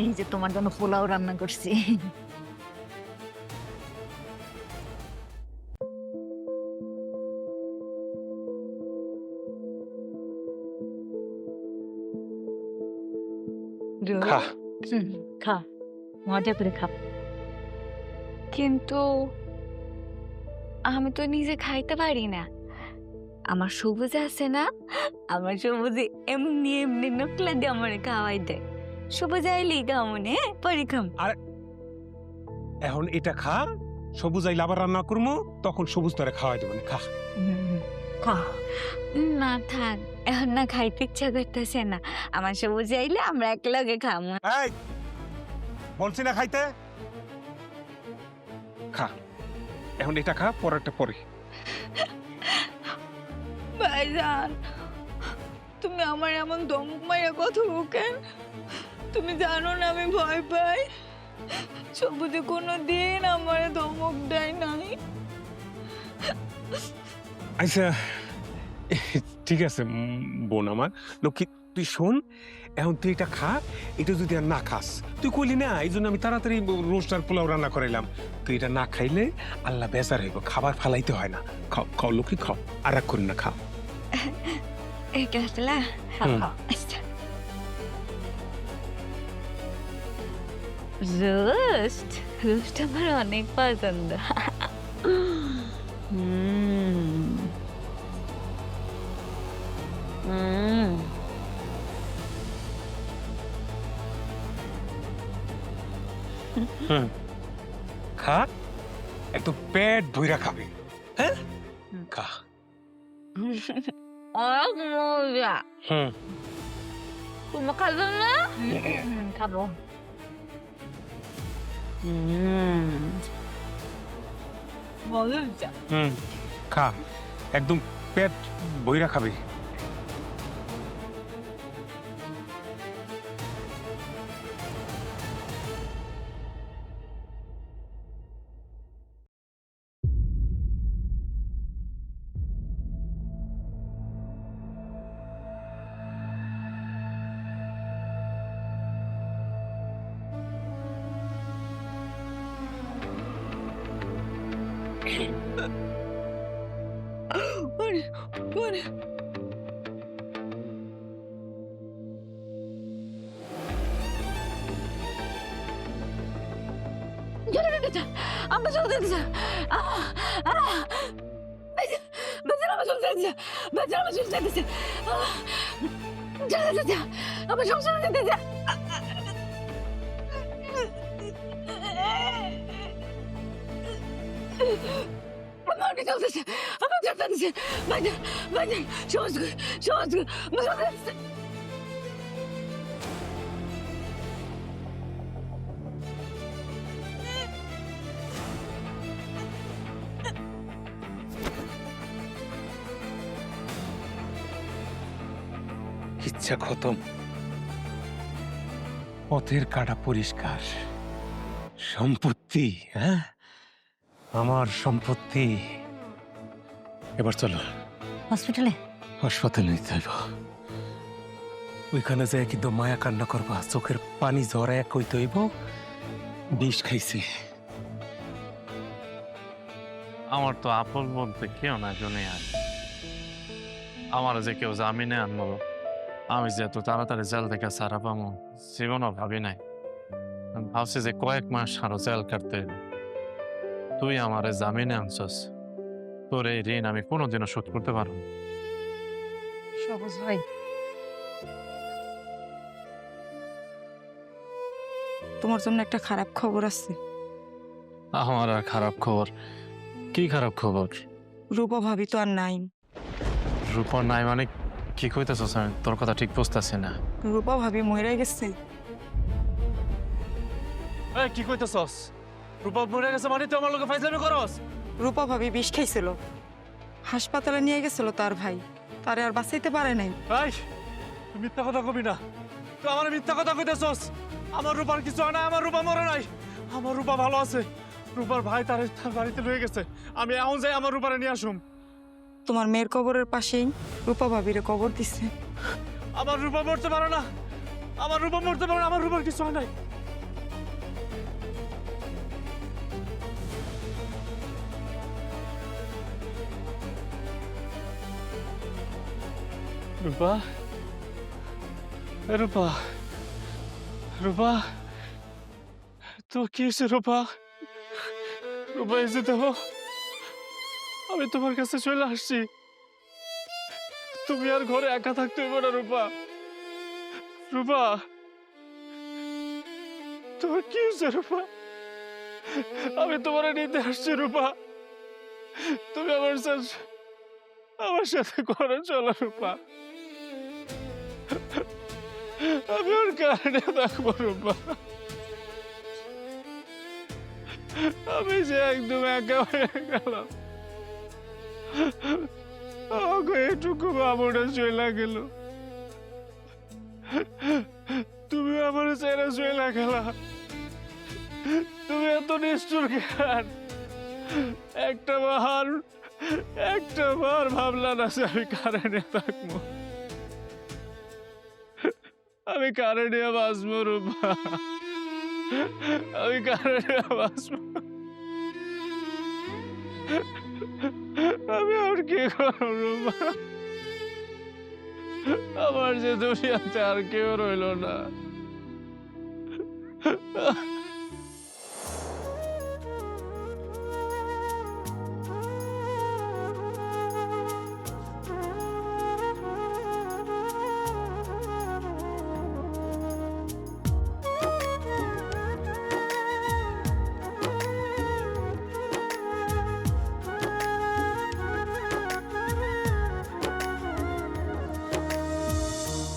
এই যে তোমার জন্য পোলাও রান্না করছি। খা। খা, মজা করে খা। কিন্তু আমি তো নিজে খাইতে পারি না। আমার সবুজ আছে না, আমার সবুজে এমনি এমনি নকলা দিয়ে আমার খাওয়াই দেয়। সবুজ আইলেই খামনে, পরে খাম। এখন এটা খা, সবুজ আইলে আবার রান্না করবো, তখন সবুজ তোরে খাওয়াই দেবেন। খা। খা। না থাক, এখন না খাইতে ইচ্ছা করতেছে না। আমার সবুজ আইলে আমরা একলগে খামো। এই বলছি না খাইতে, খা। এখন এটা খা, পরেরটা পরে। ভাইজান, তুমি আমার এমন ধমক মাইরা কথা কেন? তুমি জানো না আমি ভয় পাই। সবুজে কোনো দিন আমার ধমক দেয় নাই। আচ্ছা ঠিক আছে বোন আমার লক্ষ্মী, তুই শোন, এখন তুই এটা খা। এটা যদি আর না খাস, তুই কইলি না এই জন্য আমি তাড়াতাড়ি রোস্ট আর পোলাও রান্না করাইলাম। তুই এটা না খাইলে আল্লাহ বেজার হইব, খাবার ফালাইতে হয় না। খাও খাও লক্ষ্মী, খাও, আর রাগ করি না, খাও। এটা আসলে আচ্ছা, রোস্ট রোস্ট আমার অনেক পছন্দ। খা, একটু পেট ভইরা খাবে। হ্যাঁ, খা। অনেক মজা। তুমি খাবে না? খাবো। মজা। খা, একদম পেট ভইরা খাবে। আমরা চলে যেতে বাজার আমার চলে যেতে বাজার আমার চলে যেতে চলে যেতে আমার সংসার যেতে আমার চলতেছে, আমার চলতেছে বাজার বাজার সহজ সহজ ইচ্ছা খতম, পথের কাটা পরিষ্কার। সম্পত্তি, হ্যাঁ, আমার সম্পত্তি। এবার চলো হসপিটালে। হাসপাতালে নিতে হইব। ওইখানে যায় কিন্তু মায়া কান্না করবা, চোখের পানি ঝরায় কইতে হইব বিষ খাইছে। আমার তো আপন বলতে কেউ না জনে আর আমার যে কেউ জামিনে আনবো, আমি যে এত তাড়াতাড়ি জেল থেকে ছাড়া পাবো জীবনও ভাবি নাই। ভাবছি যে কয়েক মাস আরো জেল কাটতে হইব। তুই আমারে জামিনে আনছস, তোর এই ঋণ আমি কোনোদিনও শোধ করতে পারবো না। সবুজ ভাই, তোমার জন্য একটা খারাপ খবর আছে। আমার আর খারাপ খবর? কি খারাপ খবর? রূপা ভাবি তো আর নাই। রূপর নাই মানে কি কইতেছস? আমি তোর কথা ঠিক বুঝতেছি না। রূপা ভাবি মরে গেছে। কি কইতেছস? রূপা মরে গেছে মানে তুই আমার লোকে ফাইজলামি করস? রূপা ভাবি বিষ খাইছিল, হাসপাতালে নিয়ে গেছিল তার ভাই, তারে আর বাঁচাইতে পারে নাই। এই তুই মিথ্যা কথা কবি না, তুই আমার মিথ্যা কথা কইতেছস। আমার রূপার কিছু হয় না, আমার রূপা মরে নাই, আমার রূপা ভালো আছে। রূপার ভাই তার বাড়িতে লয়ে গেছে, আমি এখন যাই আমার রূপারে নিয়ে আসুম। তোমার মেয়ের কবরের পাশেই রূপা ভাবিরে কবর দিছে। আমার রূপা মরতে পারে না, আমার রূপা মরতে পারে, আমার রূপার কিছু হয় নাই। রূপা, রূপা, রূপা, তো কি হয়েছে রূপা? রূপা এসে দেখো, আমি তোমার কাছে চলে আসছি। তুমি আর ঘরে একা থাকতে হইব না রূপা। রূপা, তোমার কি হয়েছে রূপা? আমি তোমার নিতে আসছি রূপা। তুমি আমার সাথে ঘরে চলো রূপা। আমি ওর কারণে থাকবো রূপা। আমি যে একদম একা হয়ে গেলাম। আমাকে এটুকু বাবুটা চলে গেল, তুমি আমার ছেড়ে চলে গেলা। তুমি এত নিষ্ঠুর কেন? একটা বার ভাবলা না যে আমি কারণে থাকবো? আমি কারণে বাঁচবো রূপা, আমি কারণে বাঁচবো। আমি আর কি করবো রূপা? আমার যে দুনিয়াতে আর কেউ রইল না।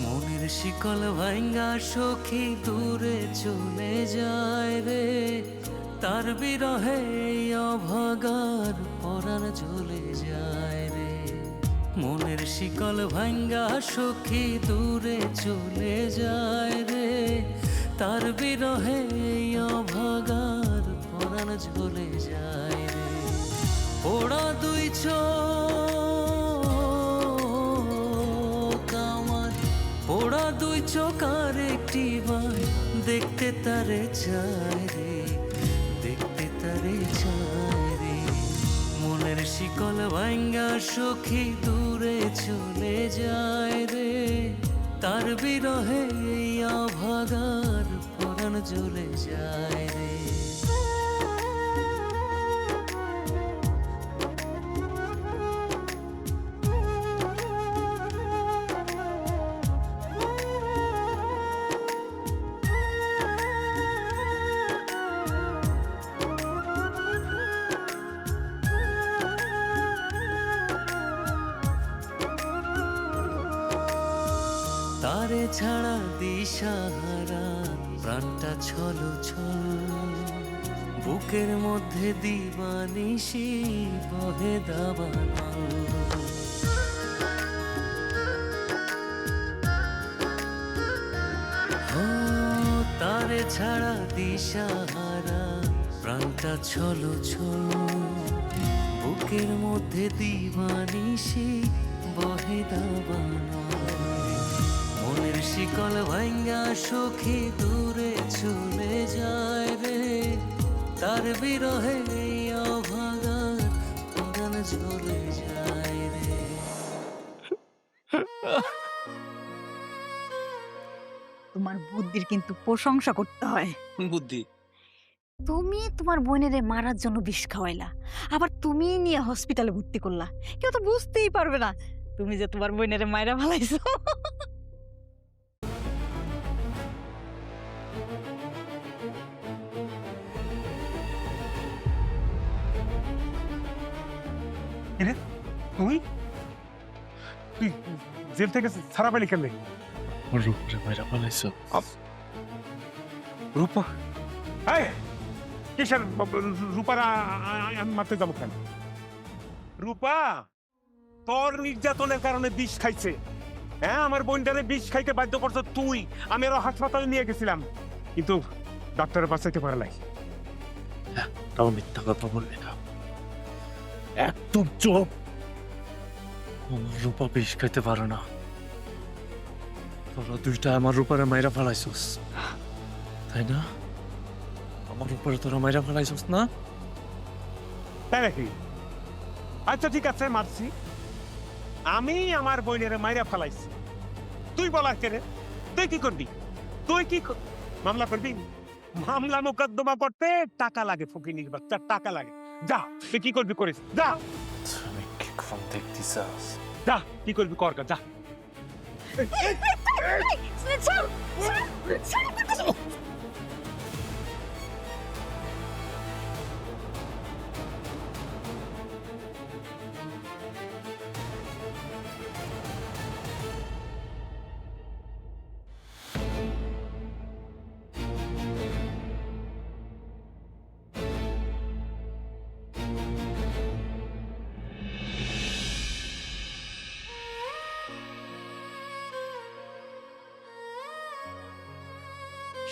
মনের শিকল ভাঙ্গা সখী দূরে চলে যায় রে, তার বিরহে এই অভাগার পরাণ জ্বলে যায় রে। মনের শিকল ভাঙ্গা সখী দূরে চলে যায় রে, তার বিরহে এই অভাগার পরাণ জ্বলে যায় রে। পোড়া দুই চোখ আমার, পোড়া দুই চোখ আর একটি বার দেখতে তারে চায় রে, দেখতে তারে চায় রে। মনের শিকল ভাঙ্গা সখী দূরে চলে যায় রে, তার বিরহে এই অভাগার পরাণ জ্বলে যায় রে। তারে ছাড়া দিশাহারা প্রাণটা ছলো ছল, বুকের মধ্যে দিবানিশি বহে দাবানল। তারে ছাড়া দিশাহারা প্রাণটা ছলো ছল, বুকের মধ্যে দিবানিশি বহে দাবানল। মনের শিকল ভাঙ্গা সখী দূরে চলে যায় রে, তার বিরহে এই অভাগার পরাণ জ্বলে যায় রে। তোমার বুদ্ধির কিন্তু প্রশংসা করতে হয়। বুদ্ধি? তুমি তোমার বোনের মারার জন্য বিষ খাওয়াইলা, আবার তুমি নিয়ে হসপিটালে ভর্তি করলা। কেউ তো বুঝতেই পারবে না তুমি যে তোমার বোনের মায়েরা ভালাইছো। তুই তুই জেল থেকে ছাড়া পেলি কেন? রূপরে মেরা পালাইছো। রূপা, কিসের রূপার আমি মারতে যাবো কেন? রূপা তোর নির্যাতনের কারণে বিষ খাইছে। হ্যাঁ, আমার বোনটারে বিষ খাইতে বাধ্য করছো তুই। আমি আরো হাসপাতালে নিয়ে গেছিলাম, কিন্তু ডাক্তারের বাঁচাইতে পারে নাই। তাও মিথ্যা কথা বলবি না, একদম চুপ। আমার রূপা বিষ খাইতে পারে না। তোরা দুইটা আমার উপরে মাইরা ফেলাইছস, তাই না? আমার উপরে তোরা মাইরা ফেলাইছস না? তাই নাকি? আচ্ছা ঠিক আছে, মারছি। আমি আমার বোনের মাইরা ফেলাইছি, তুই বলার কেন? তুই কি করবি? তুই কি মামলা করবি? মামলা মোকদ্দমা করতে টাকা লাগে, ফকিনির বাচ্চা, টাকা লাগে। যা, তুই কি করবি করিস, যা তুমি কি কোন দেখতেছস? যা, কি করবি কর, যা।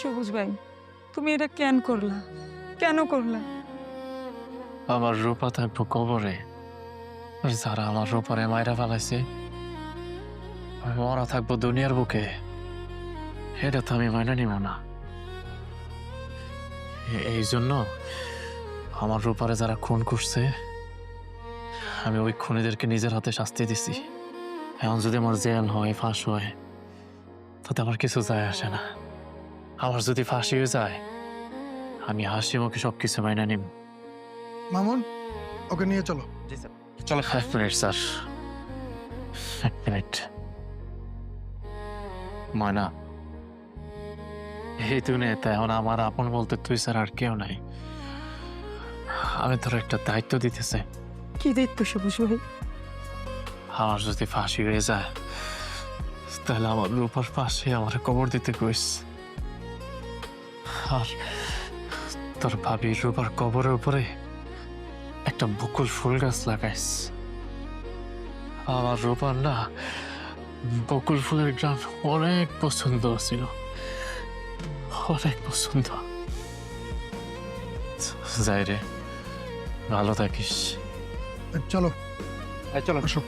সবুজ ভাই, তুমি এটা কেন করলা? কেন করলা? আমার রূপা থাকবো কবরে, আর যারা আমার রূপারে মাইরা ফেলাইছে মরা থাকবো দুনিয়ার বুকে। এটা তো আমি মাইনা নিব না। এই জন্য আমার রূপারে যারা খুন করছে, আমি ওই খুনিদেরকে নিজের হাতে শাস্তি দিছি। এখন যদি আমার জেল হয়, ফাঁস হয়, তাতে আমার কিছু যায় আসে না। আমার যদি ফাঁসিও যায়, আমি হাসি মুখে সবকিছু মাইনা নিব। মামুন, ওকে নিয়ে চলো। চলো। এক মিনিট স্যার, এক মিনিট। ময়না, এই দুনিয়াতে এখন আমার আপন বলতে তুই স্যার আর কেউ নাই। আমি তোর একটা দায়িত্ব দিতেছে। কি দায়িত্ব সবুজ ভাই? আমার যদি ফাঁসি হয়ে যায়, তাহলে আমার রূপার পাশে আমার কবর দিতে কইস। আর তোর ভাবি রূপার কবরের উপরে একটা বকুল ফুল গাছ লাগাইস। আমার রূপার না বকুল ফুলের গ্রাম অনেক পছন্দ ছিল, অনেক পছন্দ। যাই রে, ভালো থাকিস। চলো, চলো। আসো।